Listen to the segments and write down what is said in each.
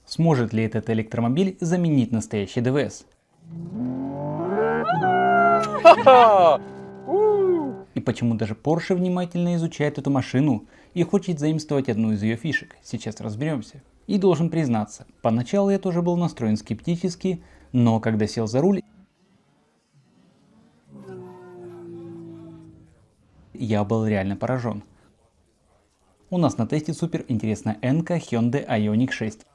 Сможет ли этот электромобиль заменить настоящий ДВС? И почему даже Porsche внимательно изучает эту машину и хочет заимствовать одну из ее фишек? Сейчас разберемся. И должен признаться, поначалу я тоже был настроен скептически, но когда сел за руль, я был реально поражен. У нас на тесте супер интересная N-ка Hyundai Ioniq 6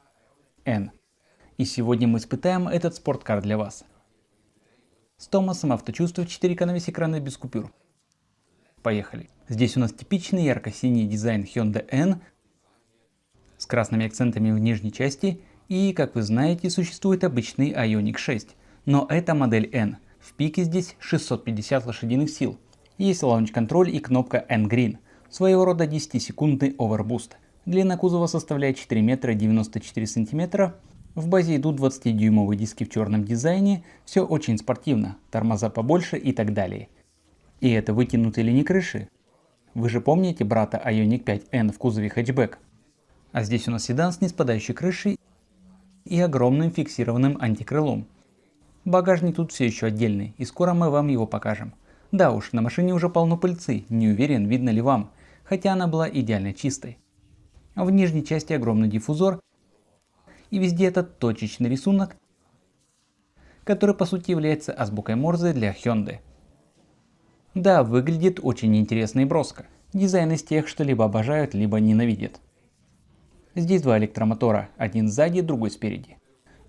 N. И сегодня мы испытаем этот спорткар для вас. С Томасом авточувство 4К на весь экран и без купюр. Поехали. Здесь у нас типичный ярко-синий дизайн Hyundai N с красными акцентами в нижней части, и, как вы знаете, существует обычный Ioniq 6, но это модель N. В пике здесь 650 лошадиных сил. Есть лаунч-контроль и кнопка N-Green, своего рода 10-секундный овербуст. Длина кузова составляет 4 метра 94 сантиметра. В базе идут 20-дюймовые диски в черном дизайне, все очень спортивно, тормоза побольше и так далее. И это вытянутые линии крыши. Вы же помните брата Ioniq 5N в кузове хэтчбэк? А здесь у нас седан с неспадающей крышей и огромным фиксированным антикрылом. Багажник тут все еще отдельный, и скоро мы вам его покажем. Да уж, на машине уже полно пыльцы, не уверен, видно ли вам, хотя она была идеально чистой. А в нижней части огромный диффузор, и везде этот точечный рисунок, который по сути является азбукой Морзе для Hyundai. Да, выглядит очень интересно и броско. Дизайн из тех, что либо обожают, либо ненавидят. Здесь два электромотора, один сзади, другой спереди.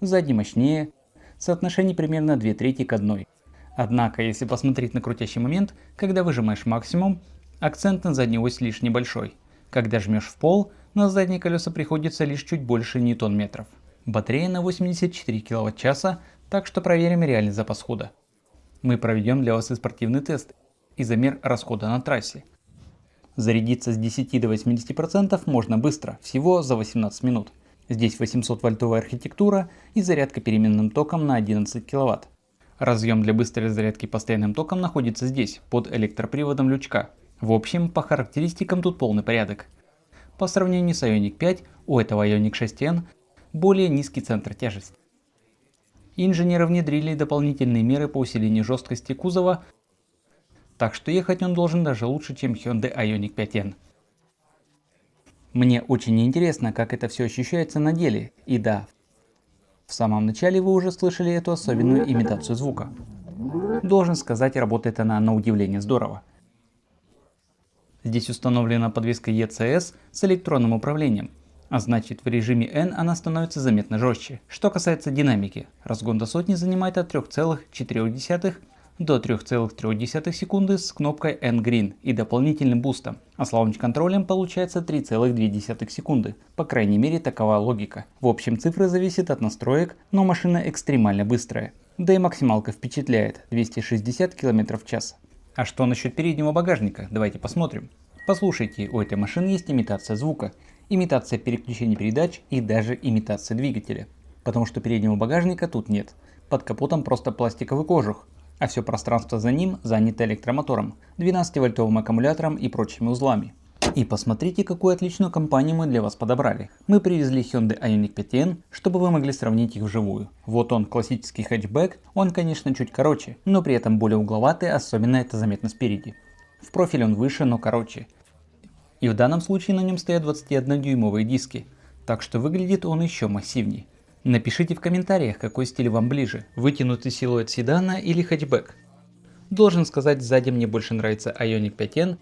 Сзади мощнее, соотношение примерно 2/3 к 1. Однако, если посмотреть на крутящий момент, когда выжимаешь максимум, акцент на заднюю ось лишь небольшой. Когда жмешь в пол, на задние колеса приходится лишь чуть больше ньютон-метров. Батарея на 84 кВт-часа, так что проверим реальный запас хода. Мы проведем для вас и спортивный тест, и замер расхода на трассе. Зарядиться с 10 до 80% можно быстро, всего за 18 минут. Здесь 800-вольтовая архитектура и зарядка переменным током на 11 кВт. Разъем для быстрой зарядки постоянным током находится здесь, под электроприводом лючка. В общем, по характеристикам тут полный порядок. По сравнению с Ioniq 5, у этого Ioniq 6N более низкий центр тяжести. Инженеры внедрили дополнительные меры по усилению жесткости кузова, так что ехать он должен даже лучше, чем Hyundai Ioniq 5N. Мне очень интересно, как это все ощущается на деле, и да, в самом начале вы уже слышали эту особенную имитацию звука. Должен сказать, работает она на удивление здорово. Здесь установлена подвеска ECS с электронным управлением, а значит в режиме N она становится заметно жестче. Что касается динамики, разгон до сотни занимает от 3,4 до 3,3 секунды с кнопкой N-Green и дополнительным бустом, а с лаунч-контролем получается 3,2 секунды. По крайней мере такова логика. В общем, цифры зависят от настроек, но машина экстремально быстрая. Да и максималка впечатляет, 260 км в час. А что насчет переднего багажника? Давайте посмотрим. Послушайте, у этой машины есть имитация звука, имитация переключения передач и даже имитация двигателя. Потому что переднего багажника тут нет. Под капотом просто пластиковый кожух, а все пространство за ним занято электромотором, 12-вольтовым аккумулятором и прочими узлами. И посмотрите, какую отличную компанию мы для вас подобрали. Мы привезли Hyundai Ioniq 5N, чтобы вы могли сравнить их вживую. Вот он, классический хэтчбэк, он конечно чуть короче, но при этом более угловатый, особенно это заметно спереди. В профиль он выше, но короче. И в данном случае на нем стоят 21-дюймовые диски, так что выглядит он еще массивнее. Напишите в комментариях, какой стиль вам ближе, вытянутый силуэт седана или хэтчбэк. Должен сказать, сзади мне больше нравится Ioniq 5N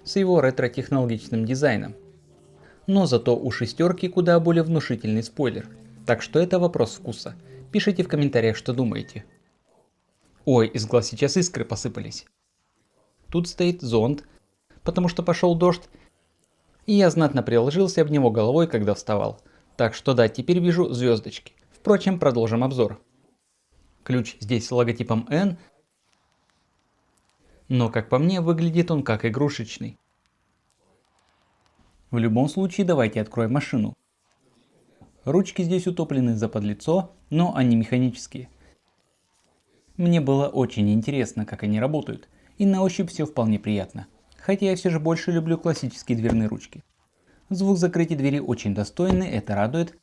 с его ретро-технологичным дизайном. Но зато у шестерки куда более внушительный спойлер. Так что это вопрос вкуса. Пишите в комментариях, что думаете. Ой, из глаз сейчас искры посыпались. Тут стоит зонт, потому что пошел дождь, и я знатно приложился об него головой, когда вставал. Так что да, теперь вижу звездочки. Впрочем, продолжим обзор. Ключ здесь с логотипом N, но как по мне выглядит он как игрушечный. В любом случае давайте откроем машину. Ручки здесь утоплены за подлицо, но они механические. Мне было очень интересно, как они работают, и на ощупь все вполне приятно. Хотя я все же больше люблю классические дверные ручки. Звук закрытия двери очень достойный, это радует.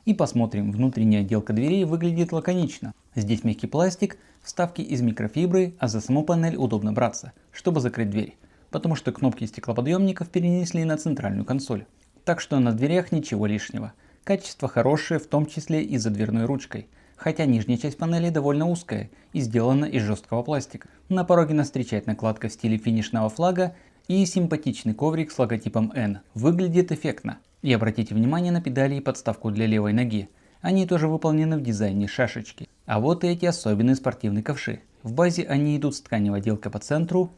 И посмотрим, внутренняя отделка дверей выглядит лаконично. Здесь мягкий пластик, вставки из микрофибры, а за саму панель удобно браться, чтобы закрыть дверь. Потому что кнопки стеклоподъемников перенесли на центральную консоль. Так что на дверях ничего лишнего. Качество хорошее, в том числе и за дверной ручкой. Хотя нижняя часть панели довольно узкая и сделана из жесткого пластика. На пороге нас встречает накладка в стиле финишного флага и симпатичный коврик с логотипом N. Выглядит эффектно. И обратите внимание на педали и подставку для левой ноги. Они тоже выполнены в дизайне шашечки. А вот и эти особенные спортивные ковши. В базе они идут с тканевой отделкой по центру.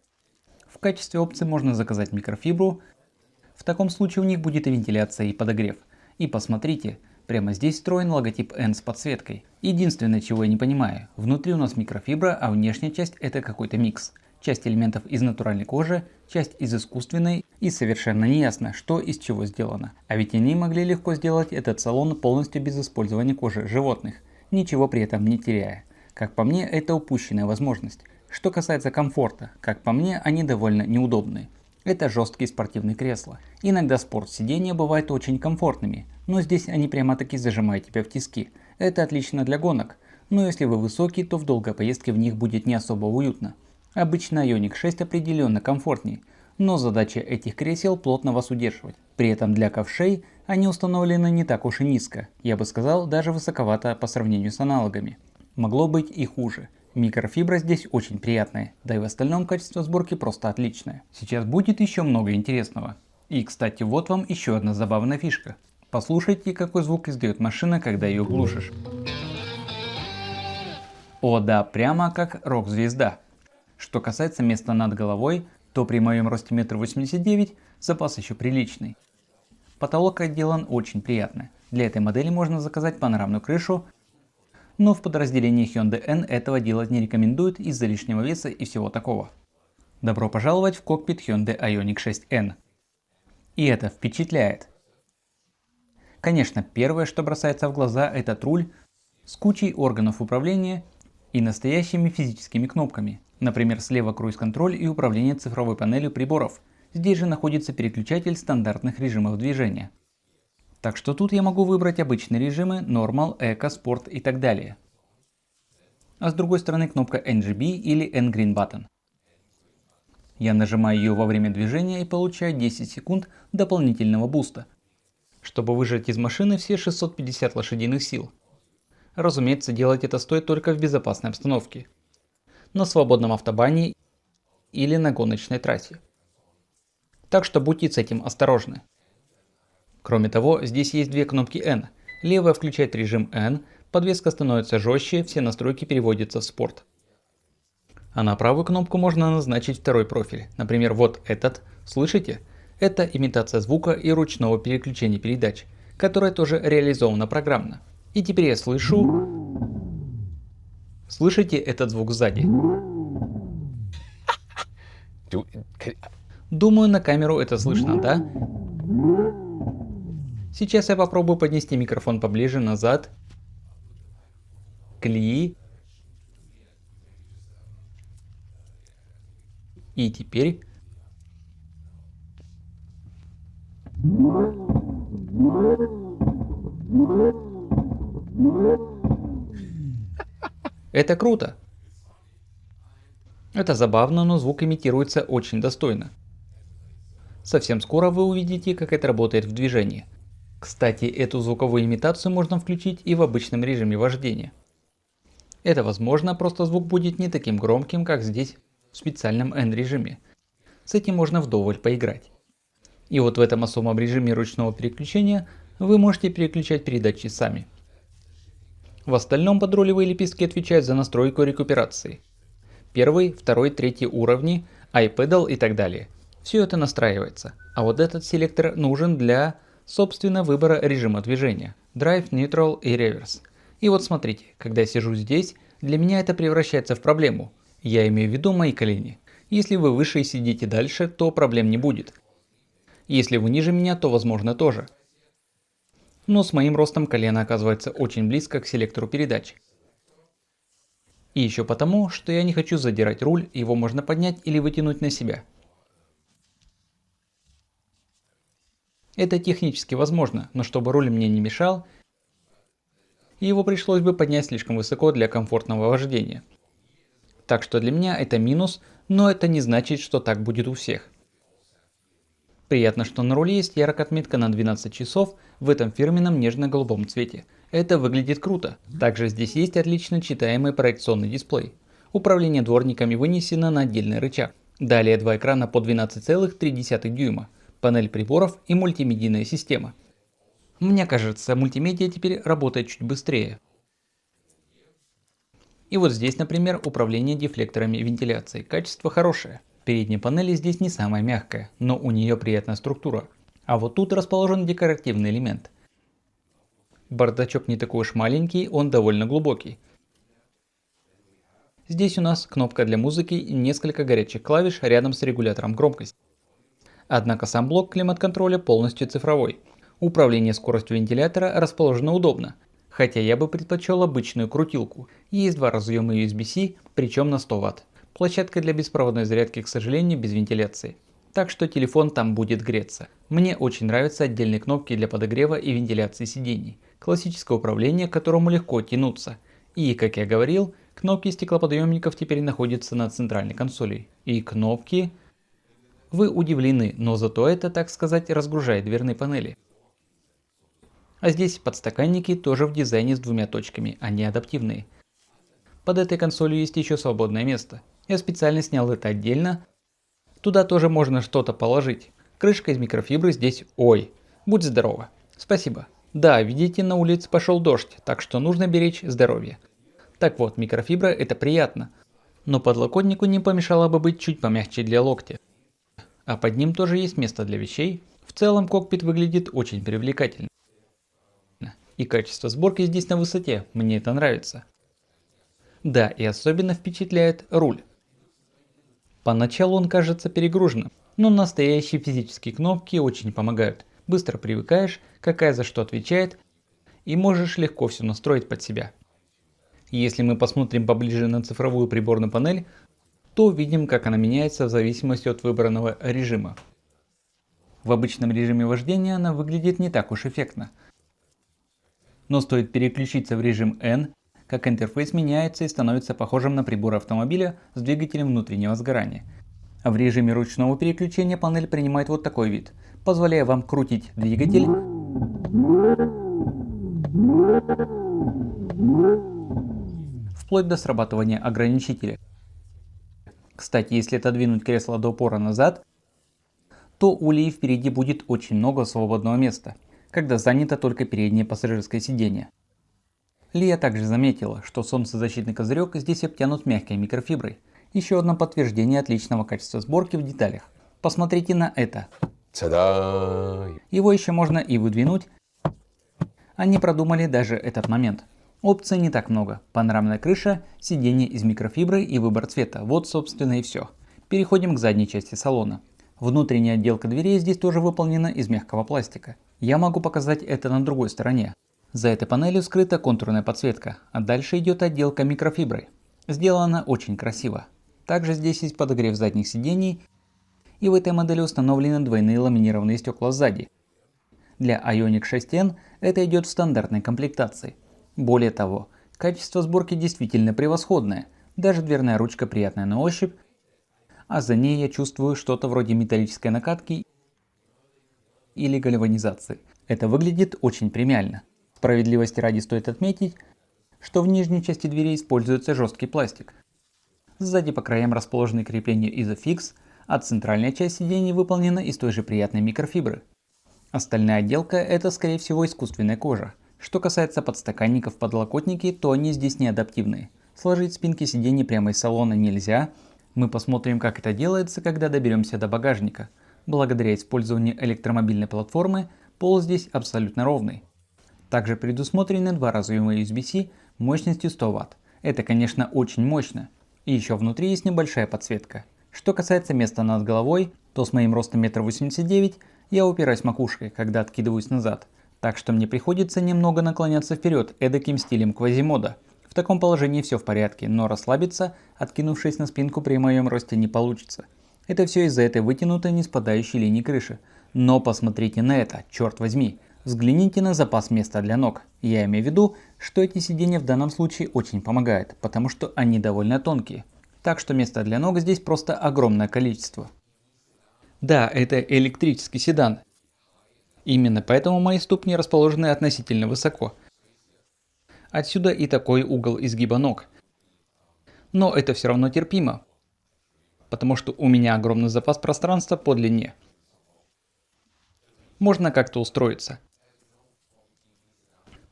В качестве опции можно заказать микрофибру. В таком случае у них будет и вентиляция, и подогрев. И посмотрите, прямо здесь встроен логотип N с подсветкой. Единственное, чего я не понимаю, внутри у нас микрофибра, а внешняя часть это какой-то микс. Часть элементов из натуральной кожи, часть из искусственной, и совершенно не ясно, что из чего сделано. А ведь они могли легко сделать этот салон полностью без использования кожи животных, ничего при этом не теряя. Как по мне, это упущенная возможность. Что касается комфорта, как по мне, они довольно неудобные. Это жесткие спортивные кресла. Иногда спорт-сиденья бывают очень комфортными, но здесь они прямо-таки зажимают тебя в тиски. Это отлично для гонок, но если вы высокий, то в долгой поездке в них будет не особо уютно. Обычно Ioniq 6 определенно комфортнее, но задача этих кресел плотно вас удерживать. При этом для ковшей они установлены не так уж и низко, я бы сказал, даже высоковато по сравнению с аналогами. Могло быть и хуже. Микрофибра здесь очень приятная, да и в остальном качество сборки просто отличное. Сейчас будет еще много интересного. И кстати, вот вам еще одна забавная фишка. Послушайте, какой звук издает машина, когда ее глушишь. О да, прямо как рок-звезда. Что касается места над головой, то при моем росте 1,89 м запас еще приличный. Потолок отделан очень приятно. Для этой модели можно заказать панорамную крышу, но в подразделении Hyundai N этого делать не рекомендуют из-за лишнего веса и всего такого. Добро пожаловать в кокпит Hyundai Ioniq 6N. И это впечатляет. Конечно, первое, что бросается в глаза, это руль с кучей органов управления и настоящими физическими кнопками. Например, слева круиз-контроль и управление цифровой панелью приборов. Здесь же находится переключатель стандартных режимов движения. Так что тут я могу выбрать обычные режимы, Normal, Eco, Sport и так далее. А с другой стороны кнопка NGB или N-Green Button. Я нажимаю ее во время движения и получаю 10 секунд дополнительного буста, чтобы выжать из машины все 650 лошадиных сил. Разумеется, делать это стоит только в безопасной обстановке. На свободном автобане или на гоночной трассе. Так что будьте с этим осторожны. Кроме того, здесь есть две кнопки N. Левая включает режим N, подвеска становится жестче, все настройки переводятся в спорт. А на правую кнопку можно назначить второй профиль, например вот этот, слышите? Это имитация звука и ручного переключения передач, которая тоже реализована программно. И теперь я слышу... Слышите этот звук сзади? Думаю, на камеру это слышно, да? Сейчас я попробую поднести микрофон поближе назад. Колеи. И теперь... Это круто. Это забавно, но звук имитируется очень достойно. Совсем скоро вы увидите, как это работает в движении. Кстати, эту звуковую имитацию можно включить и в обычном режиме вождения. Это возможно, просто звук будет не таким громким, как здесь в специальном N-режиме. С этим можно вдоволь поиграть. И вот в этом особом режиме ручного переключения вы можете переключать передачи сами. В остальном подрулевые лепестки отвечают за настройку рекуперации. Первый, второй, третий уровни, iPedal и так далее. Все это настраивается. А вот этот селектор нужен для, собственно, выбора режима движения. Drive, Neutral и Reverse. И вот смотрите, когда я сижу здесь, для меня это превращается в проблему. Я имею в виду мои колени. Если вы выше и сидите дальше, то проблем не будет. Если вы ниже меня, то возможно тоже. Но с моим ростом колено оказывается очень близко к селектору передач. И еще потому, что я не хочу задирать руль, его можно поднять или вытянуть на себя. Это технически возможно, но чтобы руль мне не мешал, его пришлось бы поднять слишком высоко для комфортного вождения. Так что для меня это минус, но это не значит, что так будет у всех. Приятно, что на руле есть яркая отметка на 12 часов в этом фирменном нежно-голубом цвете. Это выглядит круто. Также здесь есть отлично читаемый проекционный дисплей. Управление дворниками вынесено на отдельный рычаг. Далее два экрана по 12,3 дюйма, панель приборов и мультимедийная система. Мне кажется, мультимедиа теперь работает чуть быстрее. И вот здесь, например, управление дефлекторами вентиляции. Качество хорошее. Передняя панель здесь не самая мягкая, но у нее приятная структура. А вот тут расположен декоративный элемент. Бардачок не такой уж маленький, он довольно глубокий. Здесь у нас кнопка для музыки и несколько горячих клавиш рядом с регулятором громкости. Однако сам блок климат-контроля полностью цифровой. Управление скоростью вентилятора расположено удобно, хотя я бы предпочел обычную крутилку. Есть два разъема USB-C, причем на 100 Вт. Площадка для беспроводной зарядки, к сожалению, без вентиляции. Так что телефон там будет греться. Мне очень нравятся отдельные кнопки для подогрева и вентиляции сидений. Классическое управление, к которому легко тянуться. И, как я говорил, кнопки стеклоподъемников теперь находятся на центральной консоли. И кнопки... Вы удивлены, но зато это, так сказать, разгружает дверные панели. А здесь подстаканники тоже в дизайне с двумя точками, они адаптивные. Под этой консолью есть еще свободное место. Я специально снял это отдельно. Туда тоже можно что-то положить. Крышка из микрофибры здесь... Ой, будь здорова. Спасибо. Да, видите, на улице пошел дождь, так что нужно беречь здоровье. Так вот, микрофибра это приятно. Но подлокотнику не помешало бы быть чуть помягче для локтя. А под ним тоже есть место для вещей. В целом кокпит выглядит очень привлекательно. И качество сборки здесь на высоте, мне это нравится. Да, и особенно впечатляет руль. Поначалу он кажется перегруженным, но настоящие физические кнопки очень помогают. Быстро привыкаешь, какая за что отвечает, и можешь легко все настроить под себя. Если мы посмотрим поближе на цифровую приборную панель, то увидим, как она меняется в зависимости от выбранного режима. В обычном режиме вождения она выглядит не так уж эффектно. Но стоит переключиться в режим N, как интерфейс меняется и становится похожим на прибор автомобиля с двигателем внутреннего сгорания. А в режиме ручного переключения панель принимает вот такой вид, позволяя вам крутить двигатель вплоть до срабатывания ограничителя. Кстати, если отодвинуть кресло до упора назад, то у Лии впереди будет очень много свободного места, когда занято только переднее пассажирское сиденье. Лия также заметила, что солнцезащитный козырек здесь обтянут мягкой микрофиброй. Еще одно подтверждение отличного качества сборки в деталях. Посмотрите на это. Та-да! Его еще можно и выдвинуть. Они продумали даже этот момент. Опций не так много. Панорамная крыша, сиденье из микрофибры и выбор цвета. Вот собственно и все. Переходим к задней части салона. Внутренняя отделка дверей здесь тоже выполнена из мягкого пластика. Я могу показать это на другой стороне. За этой панелью скрыта контурная подсветка, а дальше идет отделка микрофиброй. Сделана очень красиво. Также здесь есть подогрев задних сидений, и в этой модели установлены двойные ламинированные стекла сзади. Для Ioniq 6N это идет в стандартной комплектации. Более того, качество сборки действительно превосходное, даже дверная ручка приятная на ощупь, а за ней я чувствую что-то вроде металлической накатки или гальванизации. Это выглядит очень премиально. Справедливости ради стоит отметить, что в нижней части двери используется жесткий пластик. Сзади по краям расположены крепления Isofix, а центральная часть сидений выполнена из той же приятной микрофибры. Остальная отделка это скорее всего искусственная кожа. Что касается подстаканников в подлокотнике, то они здесь не адаптивные. Сложить спинки сидений прямо из салона нельзя. Мы посмотрим, как это делается, когда доберемся до багажника. Благодаря использованию электромобильной платформы, пол здесь абсолютно ровный. Также предусмотрены два разъема USB-C мощностью 100 Вт. Это, конечно, очень мощно. И еще внутри есть небольшая подсветка. Что касается места над головой, то с моим ростом 1,89 м я упираюсь макушкой, когда откидываюсь назад. Так что мне приходится немного наклоняться вперед эдаким стилем квазимода. В таком положении все в порядке, но расслабиться, откинувшись на спинку при моем росте, не получится. Это все из-за этой вытянутой не спадающей линии крыши. Но посмотрите на это, черт возьми. Взгляните на запас места для ног. Я имею в виду, что эти сиденья в данном случае очень помогают, потому что они довольно тонкие. Так что места для ног здесь просто огромное количество. Да, это электрический седан. Именно поэтому мои ступни расположены относительно высоко. Отсюда и такой угол изгиба ног. Но это все равно терпимо, потому что у меня огромный запас пространства по длине. Можно как-то устроиться.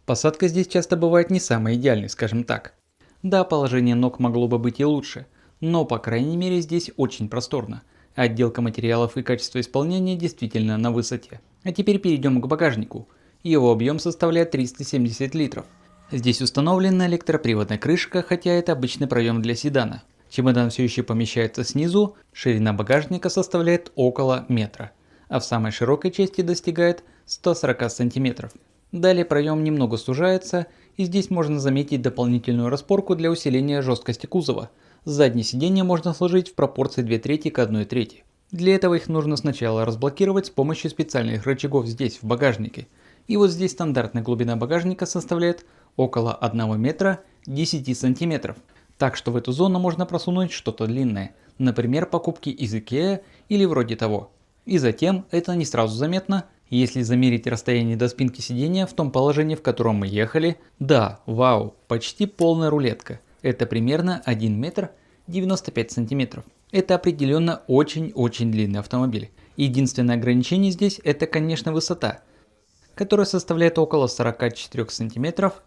Посадка здесь часто бывает не самой идеальной, скажем так. Да, положение ног могло бы быть и лучше, но по крайней мере здесь очень просторно. Отделка материалов и качество исполнения действительно на высоте. А теперь перейдем к багажнику. Его объем составляет 370 литров. Здесь установлена электроприводная крышка, хотя это обычный проем для седана. Чемодан все еще помещается снизу, ширина багажника составляет около метра, а в самой широкой части достигает 140 сантиметров. Далее проем немного сужается, и здесь можно заметить дополнительную распорку для усиления жесткости кузова. Задние сиденья можно сложить в пропорции 2/3 к 1/3. Для этого их нужно сначала разблокировать с помощью специальных рычагов здесь, в багажнике. И вот здесь стандартная глубина багажника составляет около 1 метра 10 сантиметров. Так что в эту зону можно просунуть что-то длинное, например, покупки из IKEA или вроде того. И затем, это не сразу заметно, если замерить расстояние до спинки сиденья в том положении, в котором мы ехали, да, вау, почти полная рулетка. Это примерно 1 метр 95 сантиметров. Это определенно очень-очень длинный автомобиль. Единственное ограничение здесь это, конечно, высота, которая составляет около 44 сантиметров.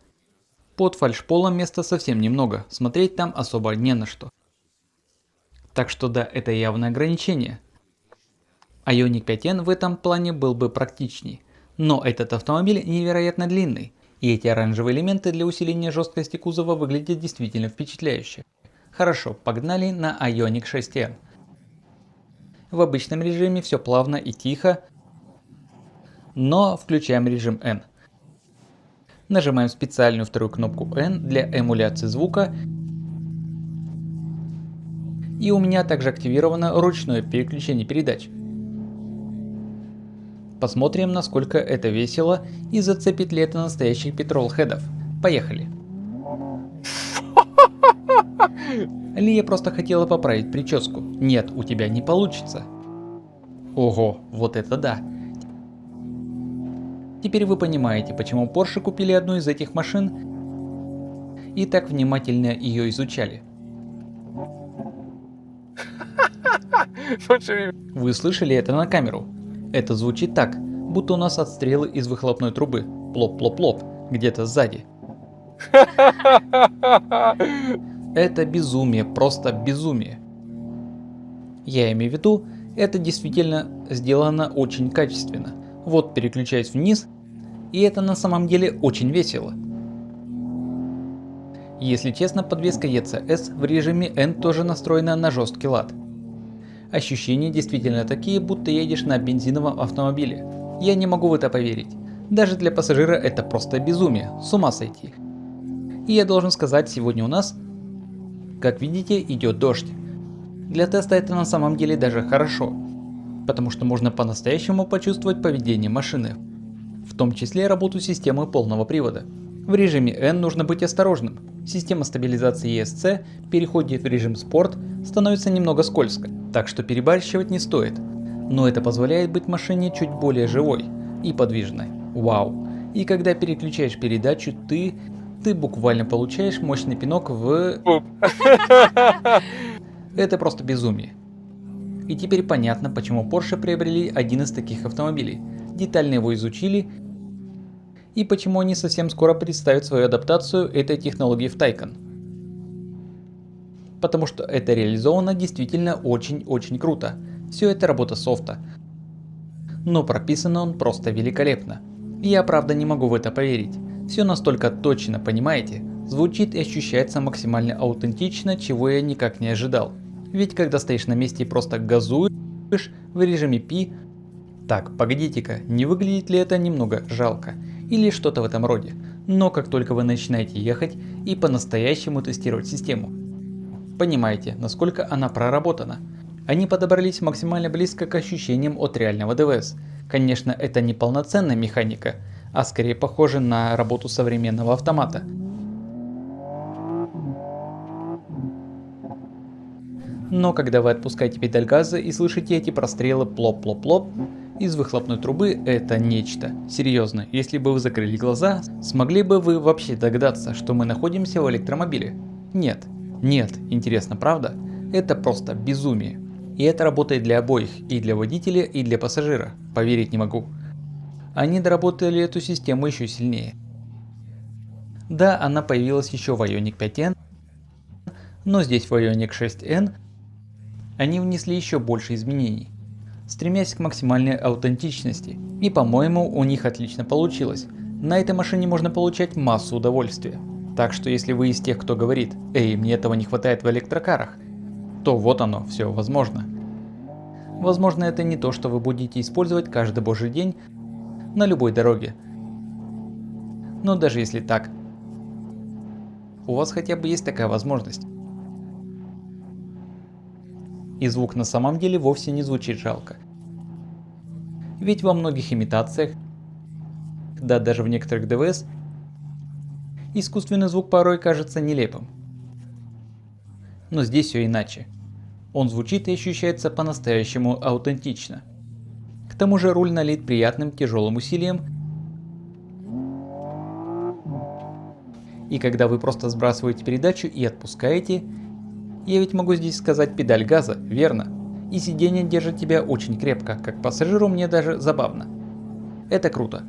Под фальшполом места совсем немного, смотреть там особо не на что. Так что да, это явное ограничение. Ioniq 5N в этом плане был бы практичней. Но этот автомобиль невероятно длинный, и эти оранжевые элементы для усиления жесткости кузова выглядят действительно впечатляюще. Хорошо, погнали на Ioniq 6R. В обычном режиме все плавно и тихо, но включаем режим N. Нажимаем специальную вторую кнопку N для эмуляции звука. И у меня также активировано ручное переключение передач. Посмотрим, насколько это весело и зацепит ли это настоящих петролхедов. Поехали! Лия просто хотела поправить прическу. Нет, у тебя не получится. Ого, вот это да! Теперь вы понимаете, почему Porsche купили одну из этих машин и так внимательно ее изучали. Вы слышали это на камеру? Это звучит так, будто у нас отстрелы из выхлопной трубы. Плоп-плоп-плоп, где-то сзади. Это безумие, просто безумие. Я имею в виду, это действительно сделано очень качественно. Вот переключаюсь вниз, и это на самом деле очень весело. Если честно, подвеска ECS в режиме N тоже настроена на жесткий лад. Ощущения действительно такие, будто едешь на бензиновом автомобиле. Я не могу в это поверить. Даже для пассажира это просто безумие, с ума сойти. И я должен сказать, сегодня у нас, как видите, идет дождь. Для теста это на самом деле даже хорошо, потому что можно по-настоящему почувствовать поведение машины, в том числе работу системы полного привода. В режиме N нужно быть осторожным. Система стабилизации ESC переходит в режим спорт, становится немного скользко, так что перебарщивать не стоит. Но это позволяет быть машине чуть более живой и подвижной. Вау! И когда переключаешь передачу, ты буквально получаешь мощный пинок в... Это просто безумие. И теперь понятно, почему Porsche приобрели один из таких автомобилей. Детально его изучили, и почему они совсем скоро представят свою адаптацию этой технологии в Taycan. Потому что это реализовано действительно очень-очень круто. Все это работа софта. Но прописан он просто великолепно. Я правда не могу в это поверить. Все настолько точно, понимаете? Звучит и ощущается максимально аутентично, чего я никак не ожидал. Ведь когда стоишь на месте и просто газуешь в режиме P... Так, погодите-ка, не выглядит ли это немного жалко? Или что-то в этом роде. Но как только вы начинаете ехать и по-настоящему тестировать систему, понимаете, насколько она проработана. Они подобрались максимально близко к ощущениям от реального ДВС. Конечно, это не полноценная механика, а скорее похоже на работу современного автомата. Но когда вы отпускаете педаль газа и слышите эти прострелы плоп-плоп-плоп из выхлопной трубы, это нечто. Серьезно, если бы вы закрыли глаза, смогли бы вы вообще догадаться, что мы находимся в электромобиле? Нет. Нет, интересно, правда? Это просто безумие. И это работает для обоих, и для водителя, и для пассажира. Поверить не могу. Они доработали эту систему еще сильнее. Да, она появилась еще в Ioniq 5N, но здесь в Ioniq 6N они внесли еще больше изменений, стремясь к максимальной аутентичности. И по-моему, у них отлично получилось. На этой машине можно получать массу удовольствия. Так что если вы из тех, кто говорит: «Эй, мне этого не хватает в электрокарах», то вот оно, все возможно. Возможно, это не то, что вы будете использовать каждый божий день на любой дороге. Но даже если так, у вас хотя бы есть такая возможность. И звук на самом деле вовсе не звучит жалко. Ведь во многих имитациях, да даже в некоторых ДВС, искусственный звук порой кажется нелепым. Но здесь все иначе. Он звучит и ощущается по-настоящему аутентично. К тому же руль налит приятным тяжелым усилием. И когда вы просто сбрасываете передачу и отпускаете, я ведь могу здесь сказать педаль газа, верно? И сиденье держит тебя очень крепко, как пассажиру мне даже забавно. Это круто.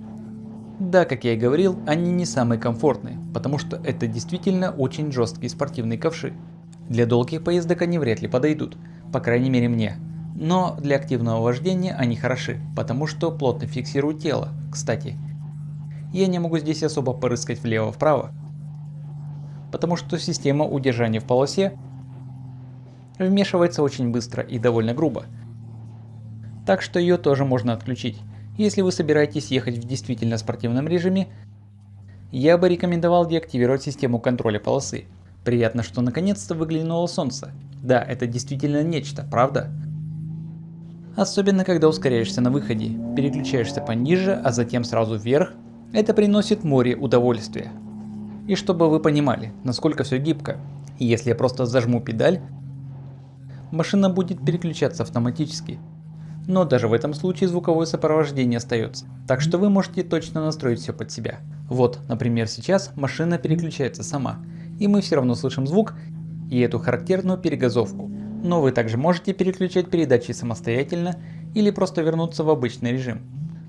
Да, как я и говорил, они не самые комфортные, потому что это действительно очень жесткие спортивные ковши. Для долгих поездок они вряд ли подойдут, по крайней мере мне. Но для активного вождения они хороши, потому что плотно фиксируют тело. Кстати, я не могу здесь особо порыскать влево-вправо, потому что система удержания в полосе вмешивается очень быстро и довольно грубо. Так что ее тоже можно отключить. Если вы собираетесь ехать в действительно спортивном режиме, я бы рекомендовал деактивировать систему контроля полосы. Приятно, что наконец-то выглянуло солнце. Да, это действительно нечто, правда? Особенно когда ускоряешься на выходе, переключаешься пониже, а затем сразу вверх. Это приносит море удовольствия. И чтобы вы понимали, насколько все гибко, если я просто зажму педаль, машина будет переключаться автоматически. Но даже в этом случае звуковое сопровождение остается, так что вы можете точно настроить все под себя. Вот, например, сейчас машина переключается сама, и мы все равно слышим звук и эту характерную перегазовку. Но вы также можете переключать передачи самостоятельно или просто вернуться в обычный режим.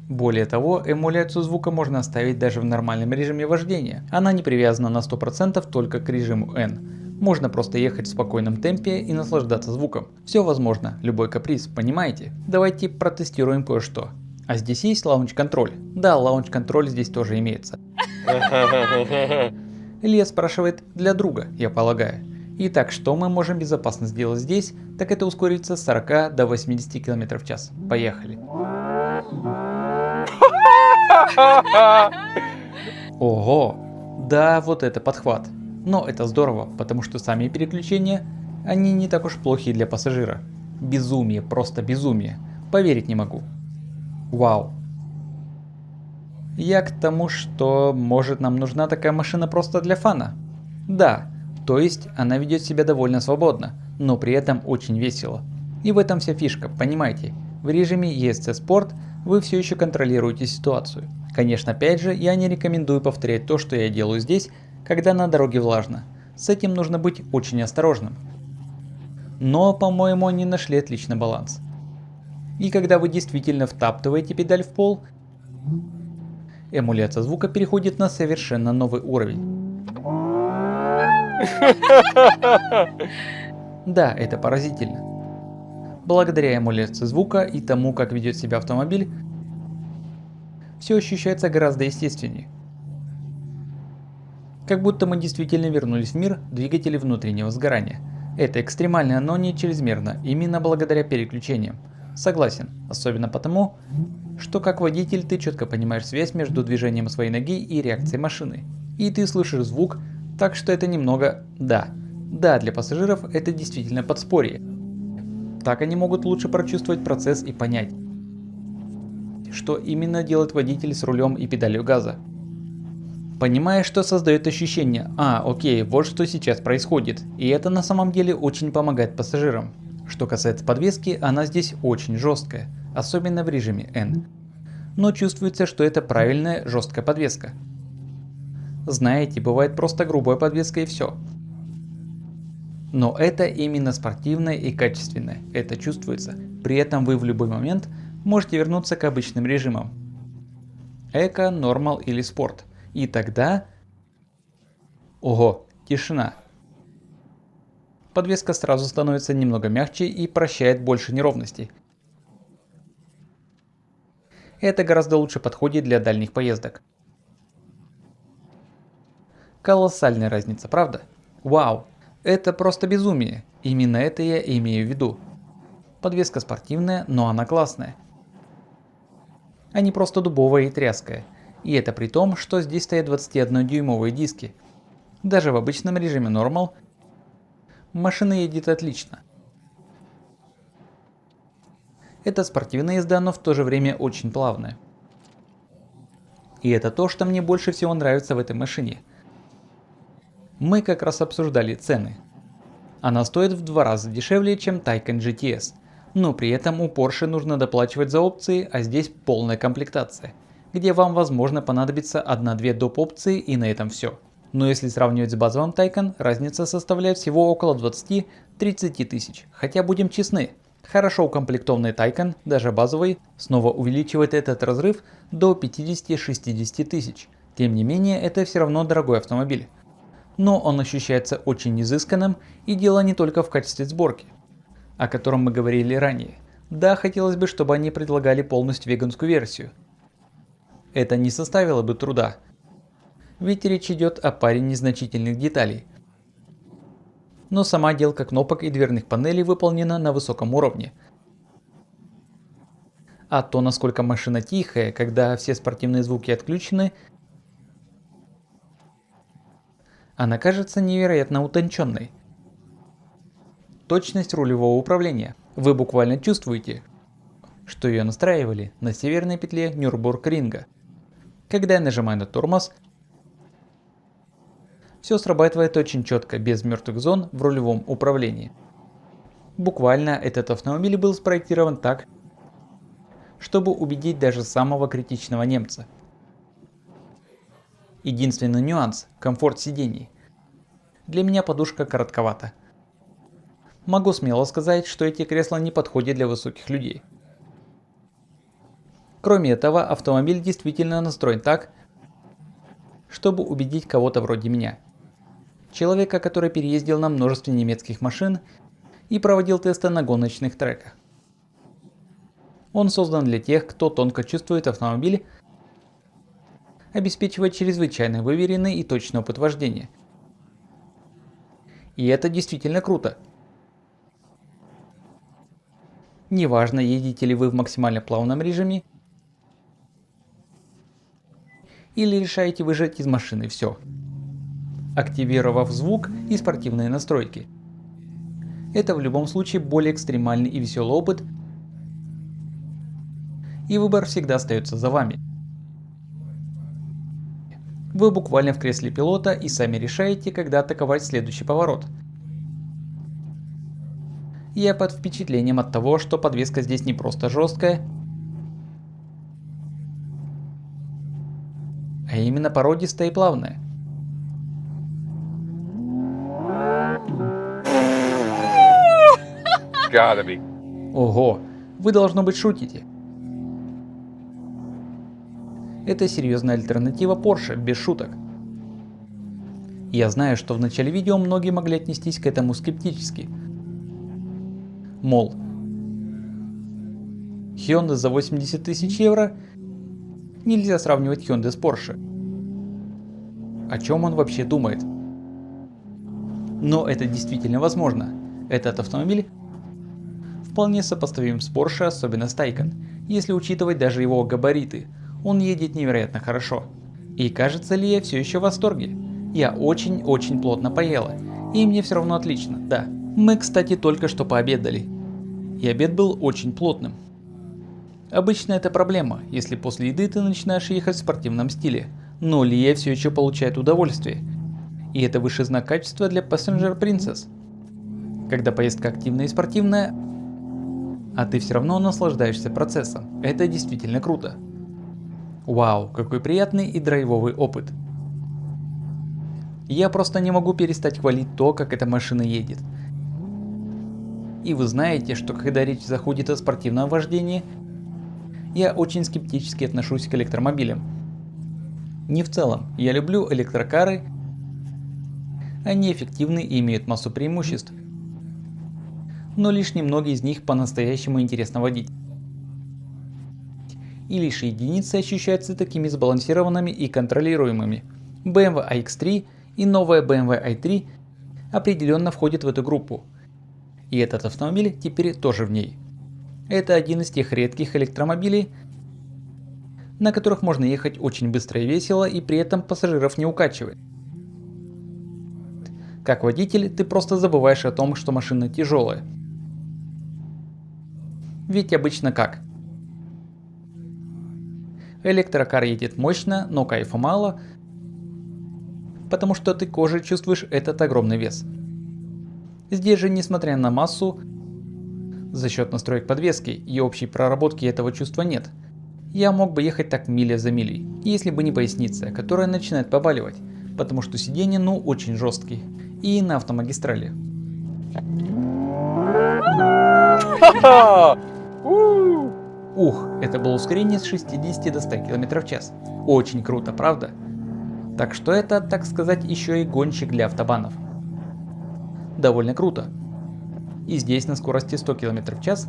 Более того, эмуляцию звука можно оставить даже в нормальном режиме вождения. Она не привязана на 100% только к режиму N. Можно просто ехать в спокойном темпе и наслаждаться звуком. Все возможно, любой каприз, понимаете? Давайте протестируем кое-что. А здесь есть лаунч-контроль? Да, лаунч-контроль здесь тоже имеется. Илья спрашивает для друга, я полагаю. Итак, что мы можем безопасно сделать здесь, так это ускориться с 40 до 80 км в час. Поехали. Ого, да, вот это подхват. Но это здорово, потому что сами переключения, они не так уж плохи для пассажира. Безумие, просто безумие. Поверить не могу. Вау. Я к тому, что может нам нужна такая машина просто для фана. Да, то есть она ведет себя довольно свободно, но при этом очень весело. И в этом вся фишка, понимаете? В режиме ESC Sport вы все еще контролируете ситуацию. Конечно, опять же, я не рекомендую повторять то, что я делаю здесь, когда на дороге влажно. С этим нужно быть очень осторожным. Но, по-моему, они нашли отличный баланс. И когда вы действительно втаптываете педаль в пол, эмуляция звука переходит на совершенно новый уровень. Да, это поразительно. Благодаря эмуляции звука и тому, как ведет себя автомобиль, все ощущается гораздо естественнее. Как будто мы действительно вернулись в мир двигателей внутреннего сгорания. Это экстремально, но не чрезмерно, именно благодаря переключениям. Согласен, особенно потому, что как водитель ты четко понимаешь связь между движением своей ноги и реакцией машины. И ты слышишь звук, так что это немного... Да, для пассажиров это действительно подспорье. Так они могут лучше прочувствовать процесс и понять, что именно делает водитель с рулем и педалью газа. Понимая, что создает ощущение окей, вот что сейчас происходит, и это на самом деле очень помогает пассажирам. Что касается подвески, она здесь очень жесткая, особенно в режиме N. Но чувствуется, что это правильная жесткая подвеска. Знаете, бывает просто грубая подвеска и все. Но это именно спортивное и качественное, это чувствуется. При этом вы в любой момент можете вернуться к обычным режимам. Эко, нормал или спорт. И тогда... Ого, тишина. Подвеска сразу становится немного мягче и прощает больше неровностей. Это гораздо лучше подходит для дальних поездок. Колоссальная разница, правда? Вау, это просто безумие. Именно это я имею в виду. Подвеска спортивная, но она классная. А не просто дубовая и тряская. И это при том, что здесь стоят 21-дюймовые диски. Даже в обычном режиме Normal машина едет отлично. Это спортивная езда, но в то же время очень плавная. И это то, что мне больше всего нравится в этой машине. Мы как раз обсуждали цены. Она стоит в 2 раза дешевле, чем Taycan GTS. Но при этом у Porsche нужно доплачивать за опции, а здесь полная комплектация, где вам возможно понадобится 1-2 доп. Опции и на этом все. Но если сравнивать с базовым Taycan, разница составляет всего около 20-30 тысяч. Хотя будем честны, хорошо укомплектованный Taycan, даже базовый, снова увеличивает этот разрыв до 50-60 тысяч. Тем не менее, это все равно дорогой автомобиль. Но он ощущается очень изысканным, и дело не только в качестве сборки, о котором мы говорили ранее. Да, хотелось бы, чтобы они предлагали полностью веганскую версию. Это не составило бы труда, ведь речь идет о паре незначительных деталей. Но сама отделка кнопок и дверных панелей выполнена на высоком уровне. А то, насколько машина тихая, когда все спортивные звуки отключены, она кажется невероятно утонченной. Точность рулевого управления. Вы буквально чувствуете, что ее настраивали на северной петле Нюрбургринга. Когда я нажимаю на тормоз, все срабатывает очень четко, без мертвых зон в рулевом управлении. Буквально этот автомобиль был спроектирован так, чтобы убедить даже самого критичного немца. Единственный нюанс – комфорт сидений. Для меня подушка коротковата. Могу смело сказать, что эти кресла не подходят для высоких людей. Кроме этого, автомобиль действительно настроен так, чтобы убедить кого-то вроде меня. Человека, который переездил на множестве немецких машин и проводил тесты на гоночных треках. Он создан для тех, кто тонко чувствует автомобиль, обеспечивает чрезвычайно выверенный и точный опыт вождения. И это действительно круто. Неважно, едете ли вы в максимально плавном режиме, или решаете выжать из машины все, активировав звук и спортивные настройки. Это в любом случае более экстремальный и веселый опыт, и выбор всегда остается за вами. Вы буквально в кресле пилота и сами решаете, когда атаковать следующий поворот. Я под впечатлением от того, что подвеска здесь не просто жесткая, а именно породистая и плавная. Ого, вы должно быть шутите. Это серьезная альтернатива Porsche, без шуток. Я знаю, что в начале видео многие могли отнестись к этому скептически. Мол, Hyundai за 80 тысяч евро, нельзя сравнивать Hyundai с Porsche. О чем он вообще думает? Но это действительно возможно. Этот автомобиль вполне сопоставим с Porsche, особенно с Taycan, если учитывать даже его габариты. Он едет невероятно хорошо. И кажется ли я все еще в восторге? Я очень плотно поела, и мне все равно отлично, да. Мы, кстати, только что пообедали. И обед был очень плотным. Обычно это проблема, если после еды ты начинаешь ехать в спортивном стиле, но Лия все еще получает удовольствие. И это высший знак качества для Passenger Princess. Когда поездка активная и спортивная, а ты все равно наслаждаешься процессом. Это действительно круто. Вау, какой приятный и драйвовый опыт. Я просто не могу перестать хвалить то, как эта машина едет. И вы знаете, что когда речь заходит о спортивном вождении, я очень скептически отношусь к электромобилям. Не в целом, я люблю электрокары, они эффективны и имеют массу преимуществ. Но лишь немного из них по-настоящему интересно водить. И лишь единицы ощущаются такими сбалансированными и контролируемыми. BMW iX3 и новая BMW i3 определенно входят в эту группу. И этот автомобиль теперь тоже в ней. Это один из тех редких электромобилей, на которых можно ехать очень быстро и весело, и при этом пассажиров не укачивает. Как водитель, ты просто забываешь о том, что машина тяжелая. Ведь обычно как? Электрокар едет мощно, но кайфа мало, потому что ты кожей чувствуешь этот огромный вес. Здесь же, несмотря на массу, за счет настроек подвески и общей проработки этого чувства нет. Я мог бы ехать так миля за милей, если бы не поясница, которая начинает побаливать, потому что сиденье очень жесткие, и на автомагистрали. Ух, это было ускорение с 60 до 100 км в час. Очень круто, правда? Так что это, так сказать, еще и гонщик для автобанов. Довольно круто. И здесь на скорости 100 км в час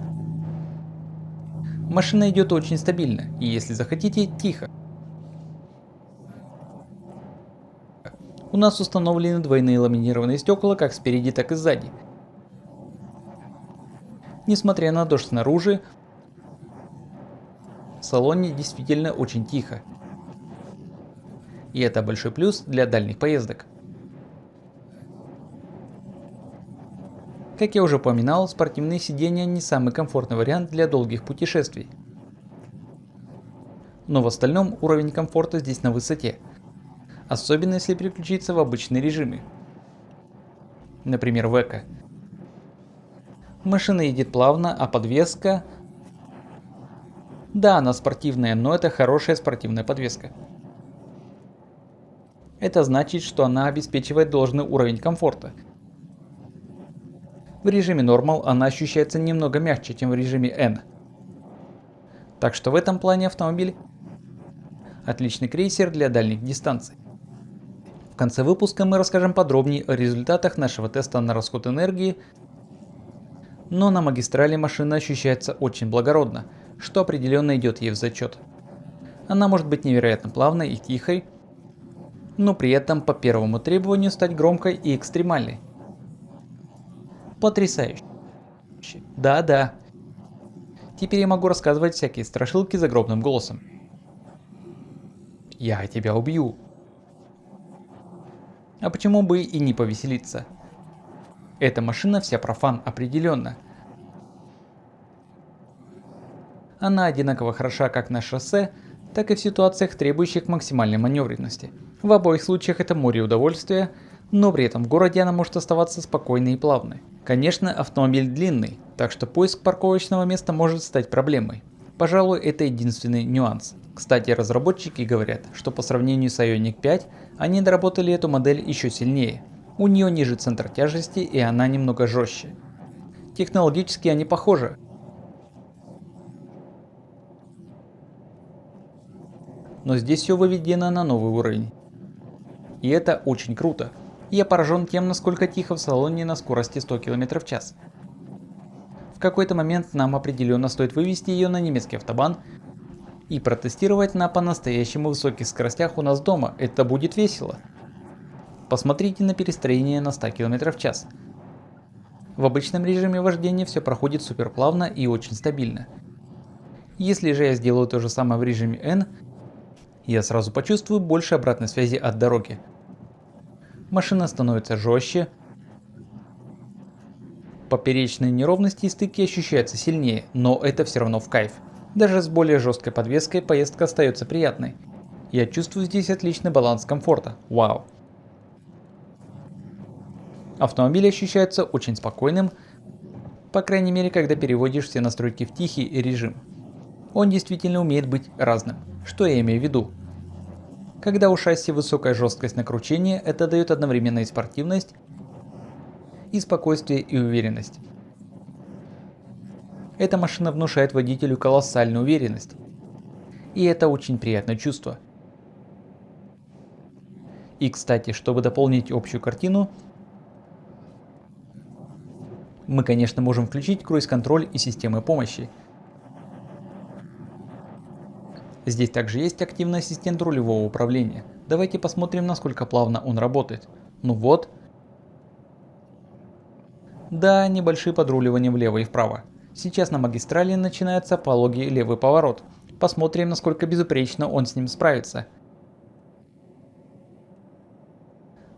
машина идет очень стабильно, и если захотите, тихо. У нас установлены двойные ламинированные стекла как спереди, так и сзади. Несмотря на дождь снаружи, в салоне действительно очень тихо. И это большой плюс для дальних поездок. Как я уже упоминал, спортивные сиденья не самый комфортный вариант для долгих путешествий. Но в остальном уровень комфорта здесь на высоте. Особенно если переключиться в обычные режимы. Например, в эко. Машина едет плавно, а подвеска... Да, она спортивная, но это хорошая спортивная подвеска. Это значит, что она обеспечивает должный уровень комфорта. В режиме Normal она ощущается немного мягче, чем в режиме N. Так что в этом плане автомобиль отличный крейсер для дальних дистанций. В конце выпуска мы расскажем подробнее о результатах нашего теста на расход энергии, но на магистрали машина ощущается очень благородно, что определенно идет ей в зачет. Она может быть невероятно плавной и тихой, но при этом по первому требованию стать громкой и экстремальной. Потрясающе. Да-да. Теперь я могу рассказывать всякие страшилки загробным голосом. Я тебя убью. А почему бы и не повеселиться? Эта машина вся про фан определенно. Она одинаково хороша как на шоссе, так и в ситуациях, требующих максимальной маневренности. В обоих случаях это море удовольствия, но при этом в городе она может оставаться спокойной и плавной. Конечно, автомобиль длинный, так что поиск парковочного места может стать проблемой. Пожалуй, это единственный нюанс. Кстати, разработчики говорят, что по сравнению с Ioniq 5, они доработали эту модель еще сильнее. У нее ниже центр тяжести и она немного жестче. Технологически они похожи. Но здесь все выведено на новый уровень. И это очень круто. Я поражен тем, насколько тихо в салоне на скорости 100 км в час. В какой-то момент нам определенно стоит вывести ее на немецкий автобан и протестировать на по-настоящему высоких скоростях у нас дома. Это будет весело. Посмотрите на перестроение на 100 км в час. В обычном режиме вождения все проходит супер плавно и очень стабильно. Если же я сделаю то же самое в режиме N, я сразу почувствую больше обратной связи от дороги. Машина становится жестче, Поперечные неровности и стыки ощущаются сильнее, но это все равно в кайф. Даже с более жесткой подвеской поездка остается приятной. Я чувствую здесь отличный баланс комфорта. Вау. Автомобиль ощущается очень спокойным, по крайней мере, когда переводишь все настройки в тихий режим. Он действительно умеет быть разным. Что я имею в виду? Когда у шасси высокая жесткость накручения, это дает одновременно и спортивность, и спокойствие, и уверенность. Эта машина внушает водителю колоссальную уверенность. И это очень приятное чувство. И кстати, чтобы дополнить общую картину, мы, конечно, можем включить круиз-контроль и системы помощи. Здесь также есть активный ассистент рулевого управления. Давайте посмотрим, насколько плавно он работает. Ну вот. Да, небольшие подруливания влево и вправо. Сейчас на магистрали начинается пологий левый поворот. Посмотрим, насколько безупречно он с ним справится.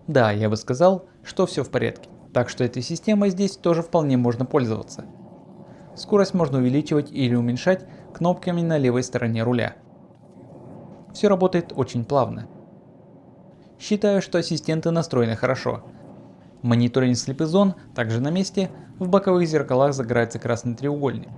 Да, я бы сказал, что все в порядке. Так что этой системой здесь тоже вполне можно пользоваться. Скорость можно увеличивать или уменьшать кнопками на левой стороне руля. Все работает очень плавно. Считаю, что ассистенты настроены хорошо. Мониторинг слепых зон также на месте, в боковых зеркалах загорается красный треугольник.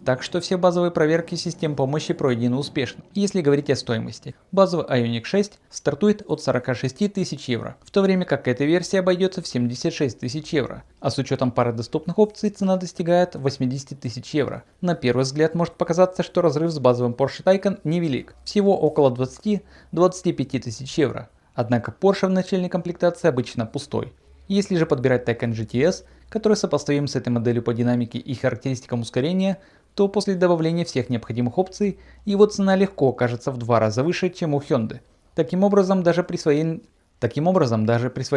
Так что все базовые проверки систем помощи пройдены успешно. Если говорить о стоимости, базовый Ioniq 6 стартует от 46 тысяч евро, в то время как эта версия обойдется в 76 тысяч евро, а с учетом пары доступных опций цена достигает 80 тысяч евро. На первый взгляд может показаться, что разрыв с базовым Porsche Taycan невелик, всего около 20-25 тысяч евро. Однако Porsche в начальной комплектации обычно пустой. Если же подбирать Taycan GTS, который сопоставим с этой моделью по динамике и характеристикам ускорения, то после добавления всех необходимых опций его цена легко окажется в 2 раза выше, чем у Hyundai. Таким образом, даже при своей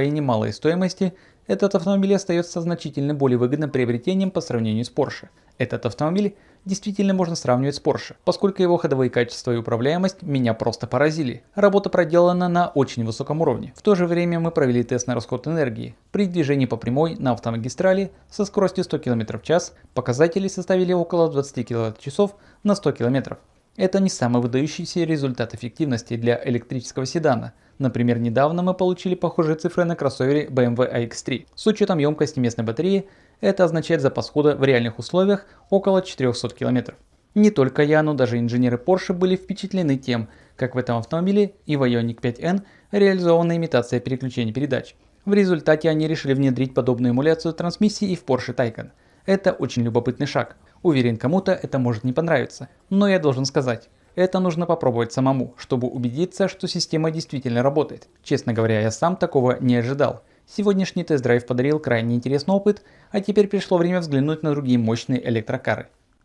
немалой стоимости, этот автомобиль остается значительно более выгодным приобретением по сравнению с Porsche. Этот автомобиль действительно можно сравнивать с Porsche, поскольку его ходовые качества и управляемость меня просто поразили. Работа проделана на очень высоком уровне. В то же время мы провели тест на расход энергии. При движении по прямой на автомагистрали со скоростью 100 км в час показатели составили около 20 кВч на 100 км. Это не самый выдающийся результат эффективности для электрического седана. Например, недавно мы получили похожие цифры на кроссовере BMW iX3. С учетом емкости местной батареи, это означает запас хода в реальных условиях около 400 км. Не только я, но даже инженеры Porsche были впечатлены тем, как в этом автомобиле и в Ioniq 5N реализована имитация переключения передач. В результате они решили внедрить подобную эмуляцию трансмиссии и в Porsche Taycan. Это очень любопытный шаг. Уверен, кому-то это может не понравиться, но я должен сказать, это нужно попробовать самому, чтобы убедиться, что система действительно работает. Честно говоря, я сам такого не ожидал. Сегодняшний тест-драйв подарил крайне интересный опыт, а теперь пришло время взглянуть на другие мощные электрокары.